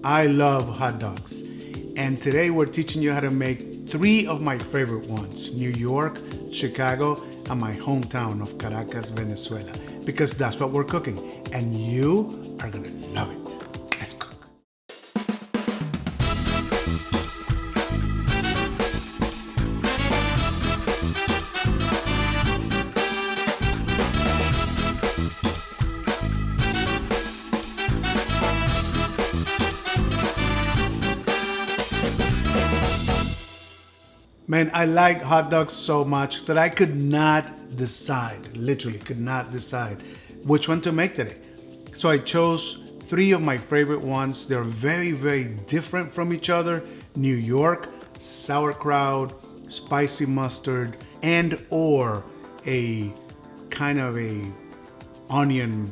I love hot dogs. And today we're teaching you how to make 3 of my favorite ones: New York, Chicago, and my hometown of Caracas, Venezuela. Because that's what we're cooking. And you are gonna love it. Let's cook. Man, I like hot dogs so much that I could not decide, literally could not decide which one to make today. So I chose 3 of my favorite ones. They're very, very different from each other. New York, sauerkraut, spicy mustard, and or a kind of a onion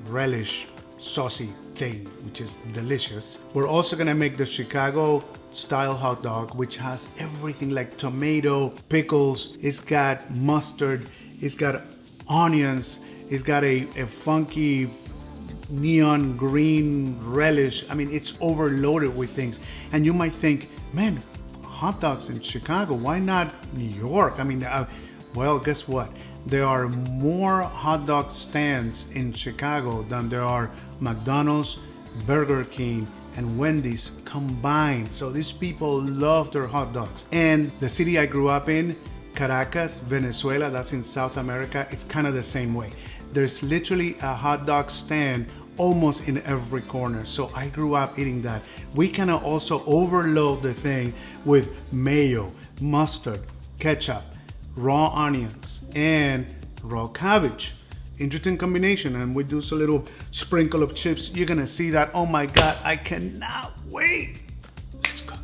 relish saucy thing, which is delicious. We're also gonna make the Chicago style hot dog, which has everything like tomato, pickles, it's got mustard, it's got onions, it's got a funky neon green relish. I mean, it's overloaded with things. And you might think, man, hot dogs in Chicago, why not New York? I mean, well, guess what? There are more hot dog stands in Chicago than there are McDonald's, Burger King, and Wendy's combined. So these people love their hot dogs. And the city I grew up in, Caracas, Venezuela, that's in South America, it's kind of the same way. There's literally a hot dog stand almost in every corner. So I grew up eating that. We kind of also overload the thing with mayo, mustard, ketchup, raw onions, and raw cabbage. Interesting combination. And we do a little sprinkle of chips. You're gonna see that. Oh my God, I cannot wait. Let's cook.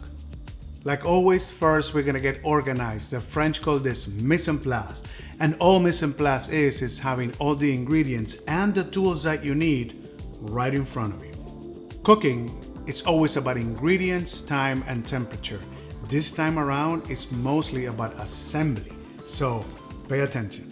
Like always, first we're gonna get organized. The French call this mise en place. And all mise en place is having all the ingredients and the tools that you need right in front of you. Cooking, it's always about ingredients, time, and temperature. This time around, it's mostly about assembly. So pay attention.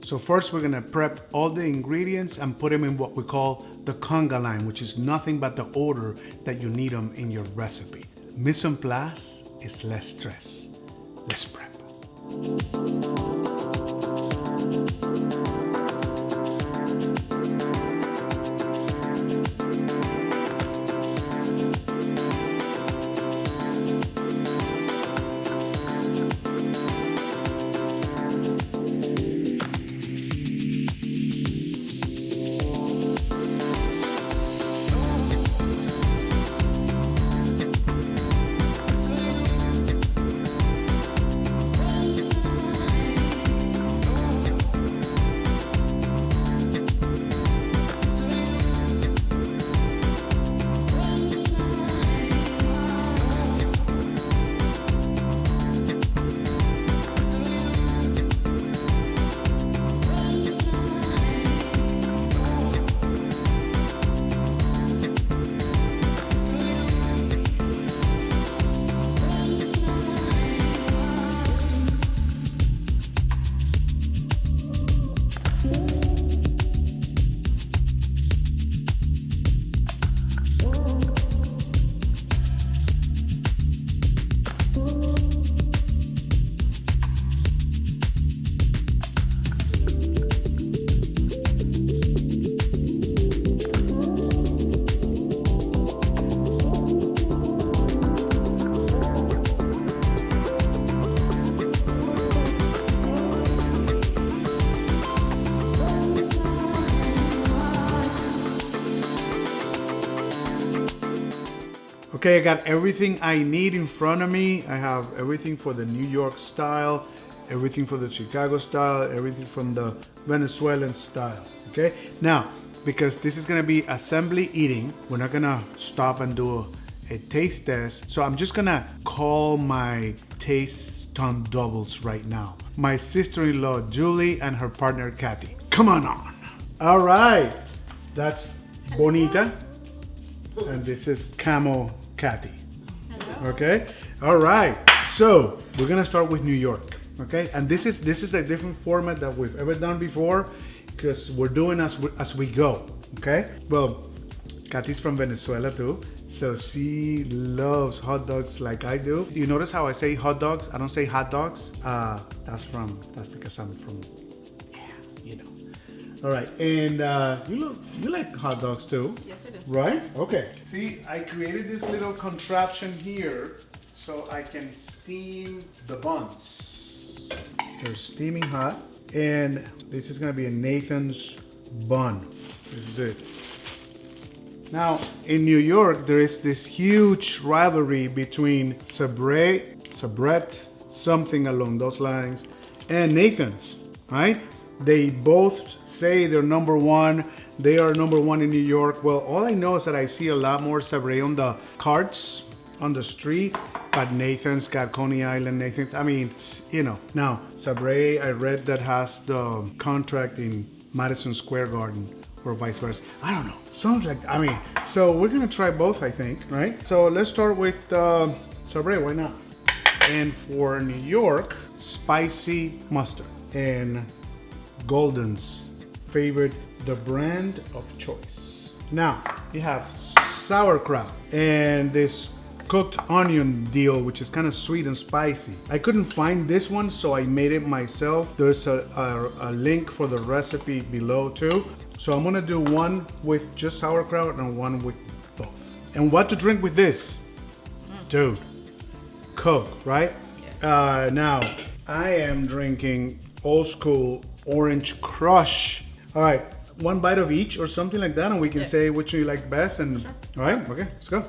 So first we're gonna prep all the ingredients and put them in what we call the conga line, which is nothing but the order that you need them in your recipe. Mise en place is less stress. Let's prep. Okay, I got everything I need in front of me. I have everything for the New York style, everything for the Chicago style, everything from the Venezuelan style. Okay, now, because this is gonna be assembly eating, we're not gonna stop and do a taste test. So I'm just gonna call my taste stunt doubles right now. My sister-in-law, Julie, and her partner, Kathy. Come on. All right, that's Bonita. And this is Camo Kathy. Hello. Okay, all right. So we're gonna start with New York. Okay, and this is a different format that we've ever done before because we're doing as we go. Okay. Well, Kathy's from Venezuela too. So she loves hot dogs like I do. You notice how I say hot dogs? I don't say hot dogs. That's because I'm from, yeah, you know. All right, and you like hot dogs too? Yes, I do. Right? Okay. See, I created this little contraption here so I can steam the buns. They're steaming hot, and this is gonna be a Nathan's bun. This is it. Now, in New York, there is this huge rivalry between Sabrett, something along those lines, and Nathan's, right? They both say they're number one. They are number one in New York. Well, all I know is that I see a lot more Sabrett on the carts on the street, but Nathan's got Coney Island. Nathan's, I mean, you know. Now, Sabrett, I read that has the contract in Madison Square Garden, or vice versa. I don't know. Sounds like, I mean, so we're gonna try both, I think, right? So let's start with Sabrett, why not? And for New York, spicy mustard. And Gulden's favorite, the brand of choice. Now, you have sauerkraut and this cooked onion dill, which is kind of sweet and spicy. I couldn't find this one, so I made it myself. There's a link for the recipe below too. So I'm gonna do one with just sauerkraut and one with both. And what to drink with this? Dude, Coke, right? Yes. Now, I am drinking old school orange crush. All right, one bite of each or something like that, and we can say which you like best. And sure. All right, okay, let's go.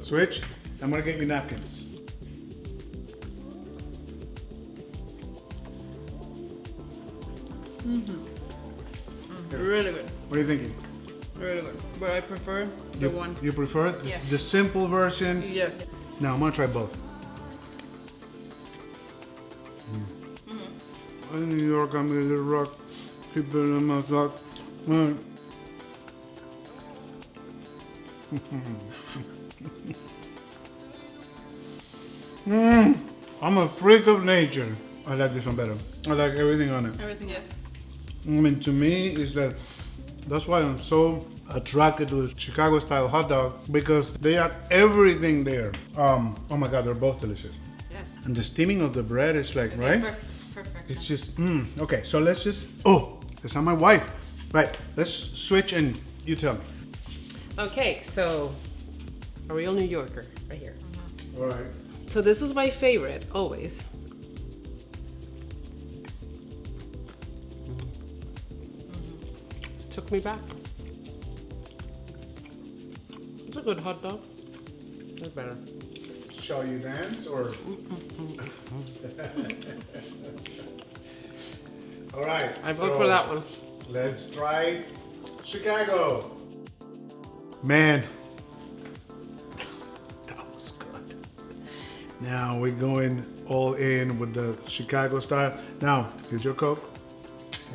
Switch. I'm gonna get you napkins. Really good. What are you thinking? Really good. But I prefer the one. You prefer it? Yes. The simple version? Yes. Now I'm gonna try both. In New York, I'm a little rock. People in my sock. I'm a freak of nature. I like this one better. I like everything on it. Everything, yes. I mean, to me, is that's why I'm so attracted to the Chicago style hot dog, because they have everything there. Oh my God, they're both delicious. Yes. And the steaming of the bread is like, right? Perfect. It's just, okay, so let's just, it's on my wife. Right, let's switch and you tell me. Okay, so a real New Yorker right here. All right. So this was my favorite, always. Took me back. It's a good hot dog. It's better. Shall you dance or? All right. I vote for that one. Let's try Chicago. Man, that was good. Now we're going all in with the Chicago style. Now, here's your Coke.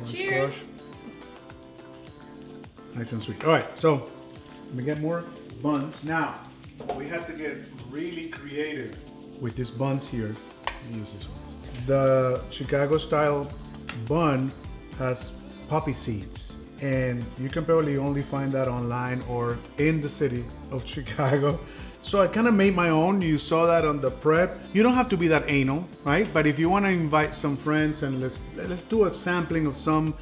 Orange Cheers. Crush. Nice and sweet. All right, so let me get more buns. Now, we have to get really creative with these buns here. Let me use this one. The Chicago style bun has poppy seeds, and you can probably only find that online or in the city of Chicago. So I kind of made my own. You saw that on the prep. You don't have to be that anal, right? But if you want to invite some friends and let's do a sampling of some,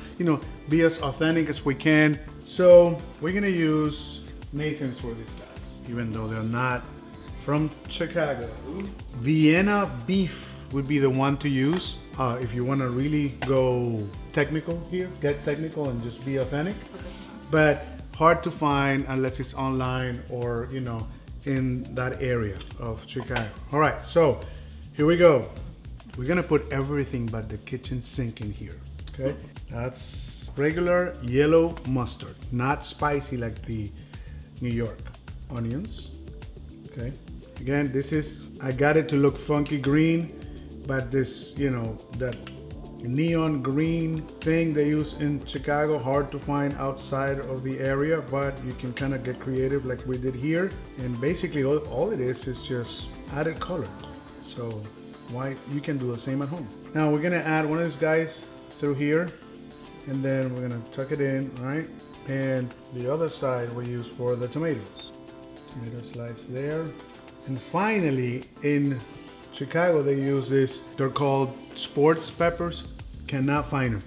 be as authentic as we can. So we're gonna use Nathan's for these guys, even though they're not from Chicago. Vienna beef would be the one to use if you want to really go technical here, get technical and just be authentic. Okay. But hard to find unless it's online or in that area of Chicago. All right, so here we go. We're gonna put everything but the kitchen sink in here. Okay, that's regular yellow mustard, not spicy like the New York. Onions. Okay, again, I got it to look funky green, but this, that neon green thing they use in Chicago, hard to find outside of the area, but you can kind of get creative like we did here. And basically all it is just added color. So why you can do the same at home. Now we're gonna add one of these guys through here, and then we're gonna tuck it in, right? And the other side we use for the tomatoes. Tomato slice there. And finally, in Chicago, they use this, they're called sports peppers. Cannot find them.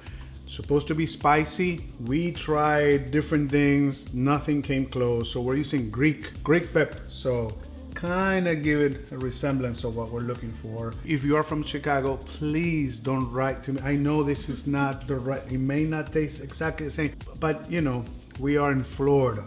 Supposed to be spicy. We tried different things, nothing came close. So we're using Greek pepper. So kind of give it a resemblance of what we're looking for. If you are from Chicago, please don't write to me. I know this is not the right, it may not taste exactly the same, but you know, we are in Florida.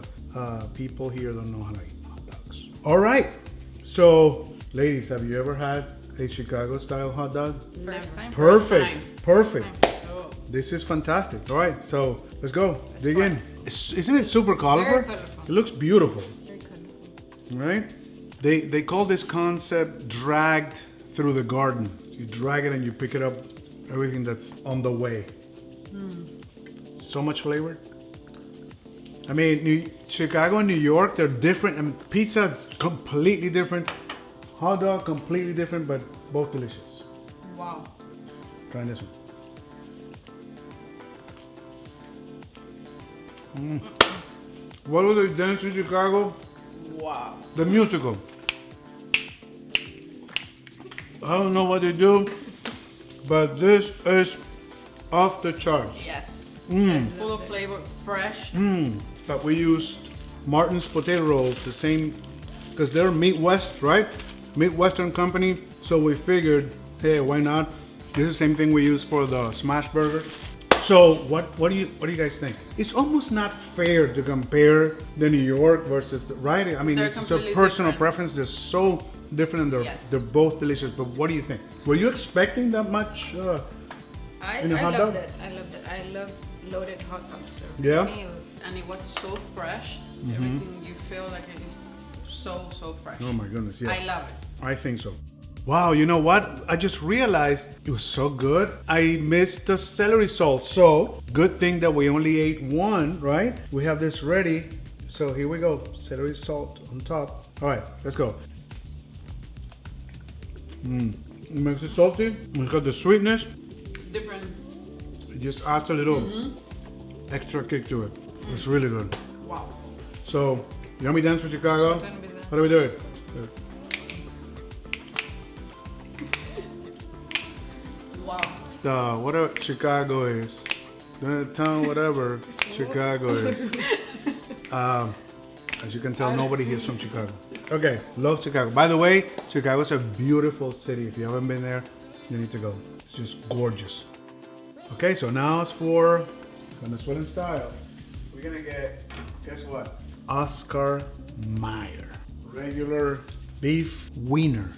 People here don't know how to eat hot dogs. All right, so ladies, have you ever had a Chicago style hot dog? First time. Perfect, perfect. Oh, This is fantastic. All right, so let's go. Dig try. in. Isn't it super colorful? Very colorful. It looks beautiful, very colorful. right? They call this concept dragged through the garden. You drag it and you pick it up, everything that's on the way. So much flavor. I mean, Chicago and New York, they're different. I mean, pizza is completely different. Hot dog, completely different, but both delicious. Wow. Try this one. What do they dance in Chicago? Wow. The musical. I don't know what they do, but this is off the charts. Yes. Mm. Full of flavor, fresh. But we used Martin's potato rolls, the same, because they're Midwest, right? Midwestern company. So we figured, hey, why not? This is the same thing we use for the smash burger. So what do you guys think? It's almost not fair to compare the New York versus the, right? I mean, They're it's a completely personal different. preference. They're so different, and Yes. they're both delicious. But what do you think? Were you expecting that much? I In a hot loved dog? it. I loved it. I love loaded hot dogs. So Yeah? For me, it was so fresh. Everything you feel like it is so fresh. Oh my goodness, yeah. I love it. I think so. Wow, you know what? I just realized it was so good. I missed the celery salt. So good thing that we only ate one, right? We have this ready. So here we go. Celery salt on top. All right, let's go. It makes it salty. It's got the sweetness. Different. It just adds a little extra kick to it. It's really good. Wow. So, Yummy Dance for Chicago. Gonna be the- How do we do it? Wow. Whatever Chicago is, the town whatever Chicago is. As you can tell, nobody here is from Chicago. Okay, love Chicago. By the way, Chicago's a beautiful city. If you haven't been there, you need to go. It's just gorgeous. Okay, so now it's for Venezuelan style. We're gonna get, guess what? Oscar Mayer. Regular beef wiener.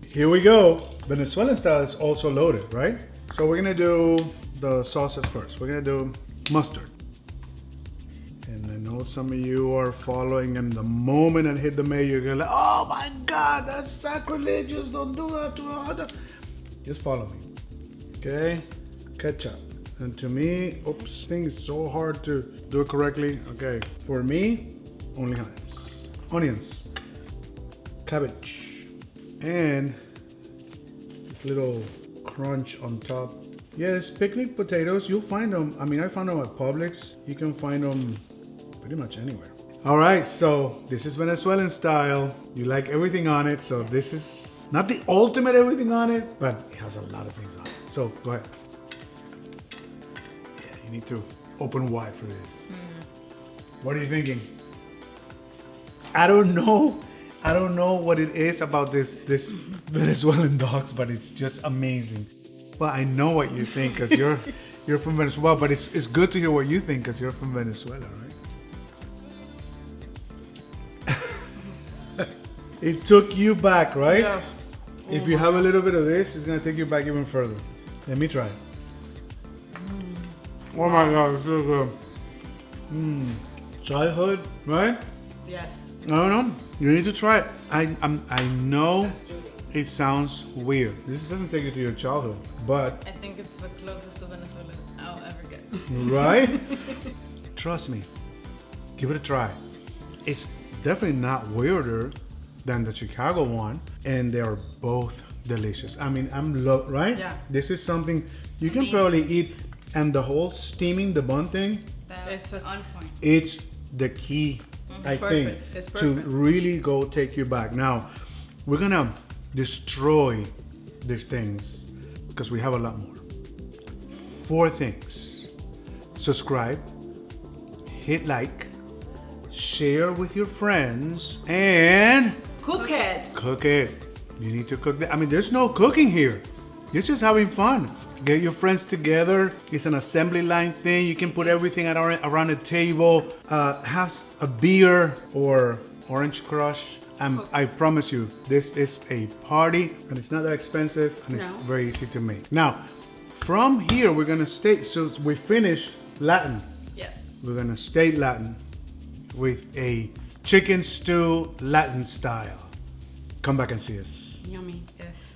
Here we go. Venezuelan style is also loaded, right? So we're gonna do the sauces first. We're gonna do mustard. And I know some of you are following, and the moment I hit the mayo, you're gonna like, oh my God, that's sacrilegious. Don't do that to a hot dog. Just follow me. Okay, ketchup. And to me, oops, thing is so hard to do it correctly. Okay, for me, only onions, cabbage, and this little crunch on top. Yes, pickled potatoes, you'll find them. I mean, I found them at Publix. You can find them pretty much anywhere. All right, so this is Venezuelan style. You like everything on it, so this is not the ultimate everything on it, but it has a lot of things on it. So go ahead. Yeah, you need to open wide for this. What are you thinking? I don't know what it is about this Venezuelan dogs, but it's just amazing. Well, I know what you think because you're from Venezuela, but it's good to hear what you think because you're from Venezuela, right? It took you back, right? Yeah. If you have a little bit of this, it's gonna take you back even further. Let me try. Oh my God, it's so good. Childhood, right? Yes. I don't know. You need to try it. I know it sounds weird. This doesn't take you to your childhood, but I think it's the closest to Venezuela I'll ever get. right? Trust me. Give it a try. It's definitely not weirder than the Chicago one, and they are both delicious. I mean, right? Yeah. This is something you can Amazing. probably eat And the whole steaming the bun thing, That's It's a- on point. it's the key, I think, perfect. It's to perfect. really go take you back. Now, we're gonna destroy these things because we have a lot more. 4 things. Subscribe, hit like, share with your friends, and Cook it. cook it. You need to cook that. I mean, there's no cooking here. It's just having fun. Get your friends together. It's an assembly line thing. You can put everything around a table. Have a beer or orange crush. I promise you, this is a party, and it's not that expensive, and it's No. very easy to make. Now, from here, we're gonna stay. So we finish Latin. Yes. We're gonna stay Latin with a chicken stew Latin style. Come back and see us. Yummy. Yes.